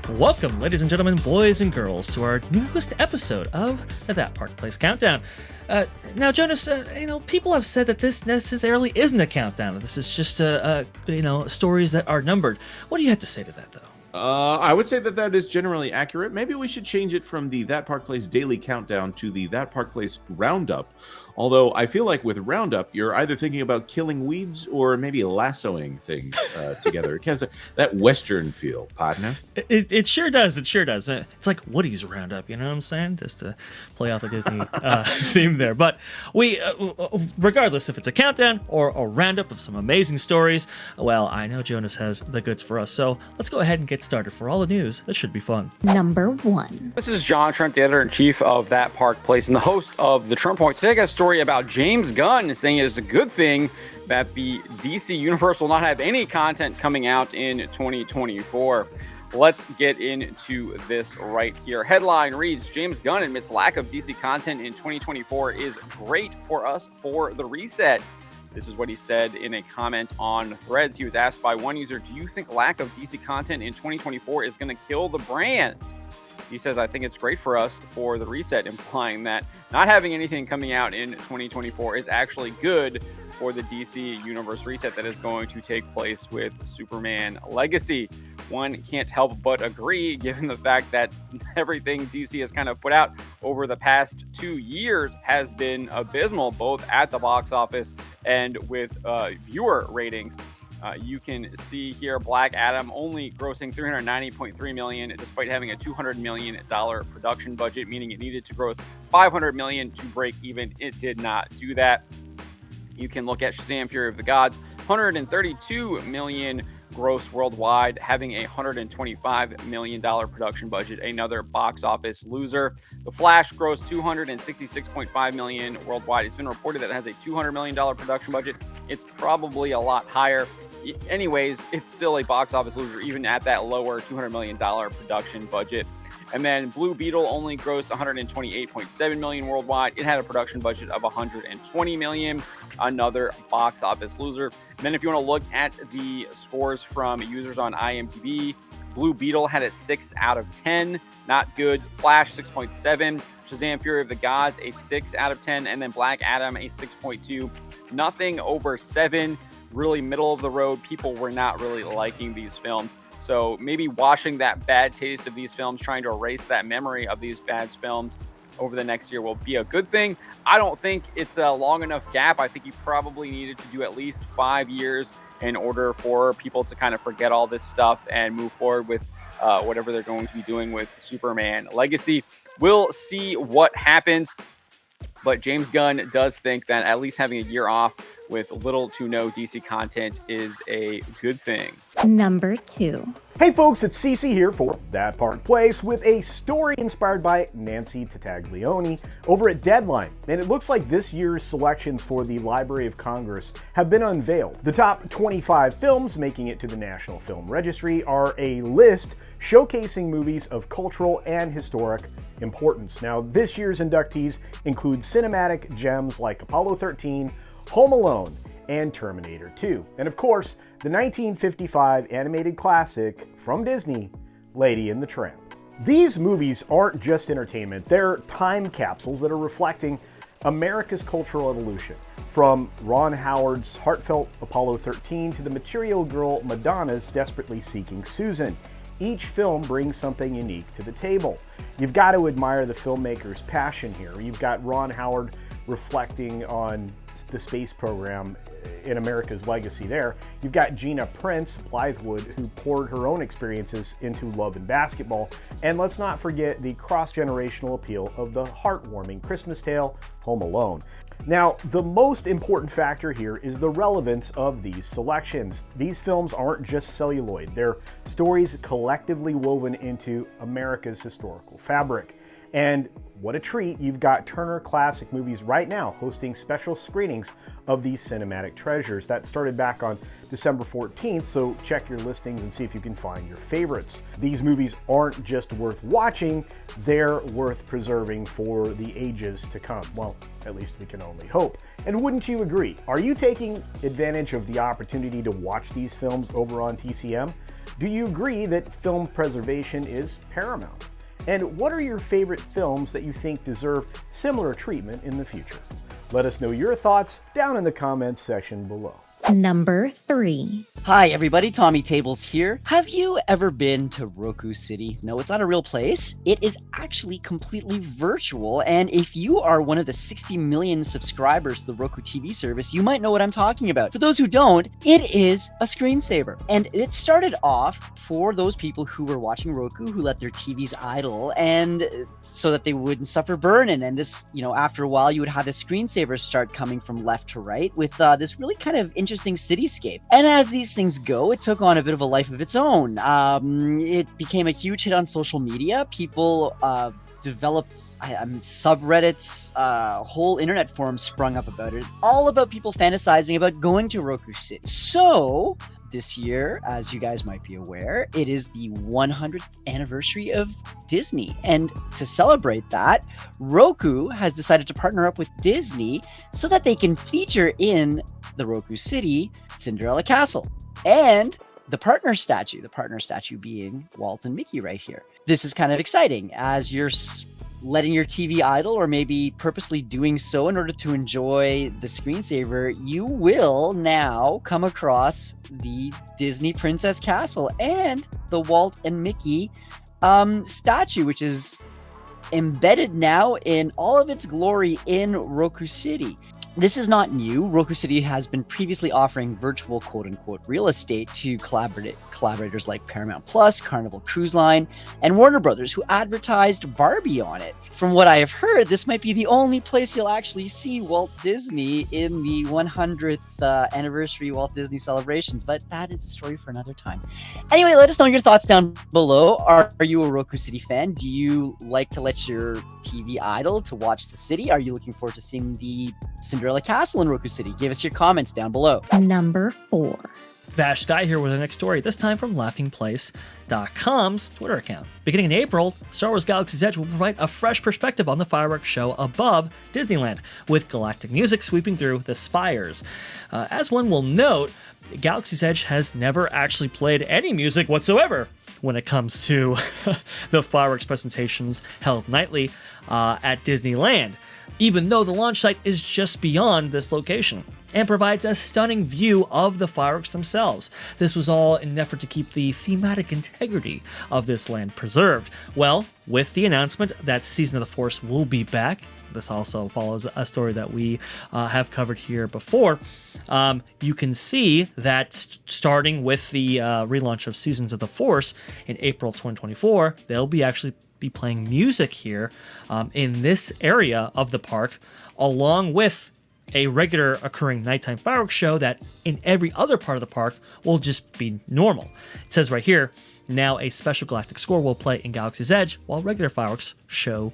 Welcome, ladies and gentlemen, boys and girls, to our newest episode of the That Park Place Countdown. Now, Jonas, people have said that this necessarily isn't a countdown. This is just, stories that are numbered. What do you have to say to that, though? I would say that is generally accurate. Maybe we should change it from the That Park Place Daily Countdown to the That Park Place Roundup. Although I feel like with Roundup, you're either thinking about killing weeds or maybe lassoing things together. It has that Western feel, partner. It sure does. It sure does. It's like Woody's Roundup, you know what I'm saying? Just to play off the Disney theme there. But we, regardless if it's a countdown or a roundup of some amazing stories, well, I know Jonas has the goods for us. So let's go ahead and get started for all the news. That should be fun. Number 1. This is John Trent, the editor-in-chief of That Park Place and the host of The Trump Point. Today I got a story about James Gunn saying it is a good thing that the DC universe will not have any content coming out in 2024. Let's get into this right here. Headline reads, James Gunn admits lack of DC content in 2024 is great for us for the reset. This is what he said in a comment on Threads. He was asked by one user, do you think lack of DC content in 2024 is going to kill the brand? He says, I think it's great for us for the reset, implying that not having anything coming out in 2024 is actually good for the DC Universe reset that is going to take place with Superman Legacy. One can't help but agree, given the fact that everything DC has kind of put out over the past 2 years has been abysmal, both at the box office and with viewer ratings. You can see here Black Adam only grossing $390.3 million despite having a $200 million production budget, meaning it needed to gross $500 million to break even. It did not do that. You can look at Shazam! Fury of the Gods, $132 million gross worldwide, having a $125 million production budget, another box office loser. The Flash grossed $266.5 million worldwide. It's been reported that it has a $200 million production budget. It's probably a lot higher. Anyways, it's still a box office loser, even at that lower $200 million production budget. And then Blue Beetle only grossed $128.7 million worldwide. It had a production budget of $120 million, another box office loser. And then if you want to look at the scores from users on IMDb, Blue Beetle had a 6 out of 10, not good. Flash, 6.7. Shazam! Fury of the Gods, a 6 out of 10. And then Black Adam, a 6.2. Nothing over 7. Really middle of the road. People were not really liking these films. So maybe washing that bad taste of these films, trying to erase that memory of these bad films over the next year will be a good thing. I don't think it's a long enough gap. I think you probably needed to do at least 5 years in order for people to kind of forget all this stuff and move forward with whatever they're going to be doing with Superman Legacy. We'll see what happens. But James Gunn does think that at least having a year off with little to no DC content is a good thing. Number 2. Hey folks, it's CC here for That Park Place with a story inspired by Nancy Tattaglione over at Deadline. And it looks like this year's selections for the Library of Congress have been unveiled. The top 25 films making it to the National Film Registry are a list showcasing movies of cultural and historic importance. Now, this year's inductees include cinematic gems like Apollo 13, Home Alone, and Terminator 2. And of course, the 1955 animated classic from Disney, Lady and the Tramp. These movies aren't just entertainment, they're time capsules that are reflecting America's cultural evolution. From Ron Howard's heartfelt Apollo 13 to the Material Girl Madonna's Desperately Seeking Susan. Each film brings something unique to the table. You've got to admire the filmmaker's passion here. You've got Ron Howard reflecting on the space program in America's legacy there. You've got Gina Prince, Blythewood, who poured her own experiences into love and basketball. And let's not forget the cross-generational appeal of the heartwarming Christmas tale, Home Alone. Now, the most important factor here is the relevance of these selections. These films aren't just celluloid. They're stories collectively woven into America's historical fabric. And what a treat, you've got Turner Classic Movies right now hosting special screenings of these cinematic treasures. That started back on December 14th, so check your listings and see if you can find your favorites. These movies aren't just worth watching, they're worth preserving for the ages to come. Well, at least we can only hope. And wouldn't you agree? Are you taking advantage of the opportunity to watch these films over on TCM? Do you agree that film preservation is paramount? And what are your favorite films that you think deserve similar treatment in the future? Let us know your thoughts down in the comments section below. Number 3. Hi everybody, Tommy Tables here. Have you ever been to Roku City? No, it's not a real place. It is actually completely virtual, and if you are one of the 60 million subscribers to the Roku TV service, you might know what I'm talking about. For those who don't, it is a screensaver, and it started off for those people who were watching Roku who let their TVs idle, and so that they wouldn't suffer burn-in. And this, after a while, you would have the screensavers start coming from left to right with this really kind of interesting cityscape. And as these things go, it took on a bit of a life of its own. It became a huge hit on social media. People developed subreddits, whole internet forums sprung up about it, all about people fantasizing about going to Roku City. So this year, as you guys might be aware, it is the 100th anniversary of Disney. And to celebrate that, Roku has decided to partner up with Disney so that they can feature in the Roku City Cinderella Castle and the partner statue being Walt and Mickey right here. This is kind of exciting as you're letting your TV idle, or maybe purposely doing so in order to enjoy the screensaver. You will now come across the Disney Princess Castle and the Walt and Mickey statue, which is embedded now in all of its glory in Roku City. This is not new. Roku City has been previously offering virtual quote-unquote real estate to collaborators like Paramount Plus, Carnival Cruise Line, and Warner Brothers, who advertised Barbie on it. From what I have heard, this might be the only place you'll actually see Walt Disney in the 100th anniversary Walt Disney celebrations, but that is a story for another time. Anyway, let us know your thoughts down below. Are you a Roku City fan? Do you like to let your TV idle to watch the city? Are you looking forward to seeing the Cinderella Castle in Roku City? Give us your comments down below. Number 4. Vash Sky here with the next story, this time from LaughingPlace.com's Twitter account. Beginning in April, Star Wars Galaxy's Edge will provide a fresh perspective on the fireworks show above Disneyland, with galactic music sweeping through the spires. As one will note, Galaxy's Edge has never actually played any music whatsoever when it comes to the fireworks presentations held nightly at Disneyland, even though the launch site is just beyond this location and provides a stunning view of the fireworks themselves. This was all in an effort to keep the thematic integrity of this land preserved. Well, with the announcement that Season of the Force will be back, this also follows a story that we have covered here before. You can see that starting with the relaunch of Seasons of the Force in April 2024, they'll be actually be playing music here in this area of the park, along with a regular occurring nighttime fireworks show that in every other part of the park will just be normal. It says right here, now a special galactic score will play in Galaxy's Edge while regular fireworks show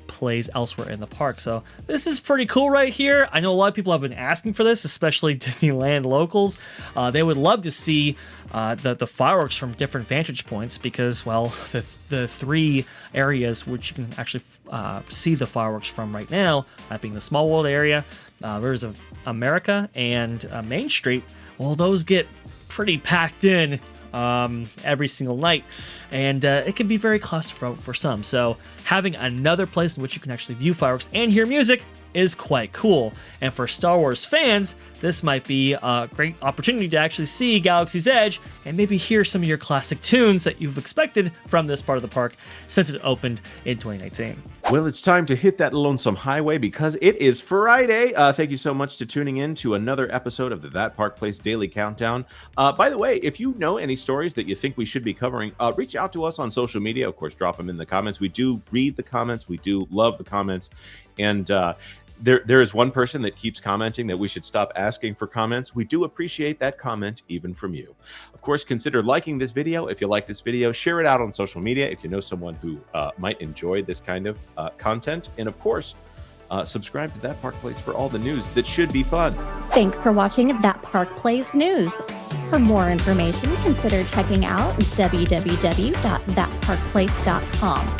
plays elsewhere in the park. So this is pretty cool right here. I know a lot of people have been asking for this, especially Disneyland locals. They would love to see the fireworks from different vantage points because, well, the three areas which you can actually see the fireworks from right now, that being the Small World area, Rivers of America, and Main Street, well, those get pretty packed in every single night, and it can be very claustrophobic for some. So having another place in which you can actually view fireworks and hear music is quite cool. And for Star Wars fans, this might be a great opportunity to actually see Galaxy's Edge and maybe hear some of your classic tunes that you've expected from this part of the park since it opened in 2019. Well, it's time to hit that lonesome highway because it is Friday. Thank you so much to tuning in to another episode of the That Park Place Daily Countdown. By the way, if you know any stories that you think we should be covering, reach out to us on social media. Of course, drop them in the comments. We do read the comments. We do love the comments. And there is one person that keeps commenting that we should stop asking for comments. We do appreciate that comment even from you. Of course, consider liking this video. If you like this video, share it out on social media if you know someone who might enjoy this kind of content. And of course, subscribe to That Park Place for all the news that should be fun. Thanks for watching That Park Place News. For more information, consider checking out www.thatparkplace.com.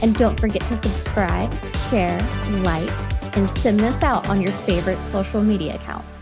And don't forget to subscribe, share, like, and send this out on your favorite social media accounts.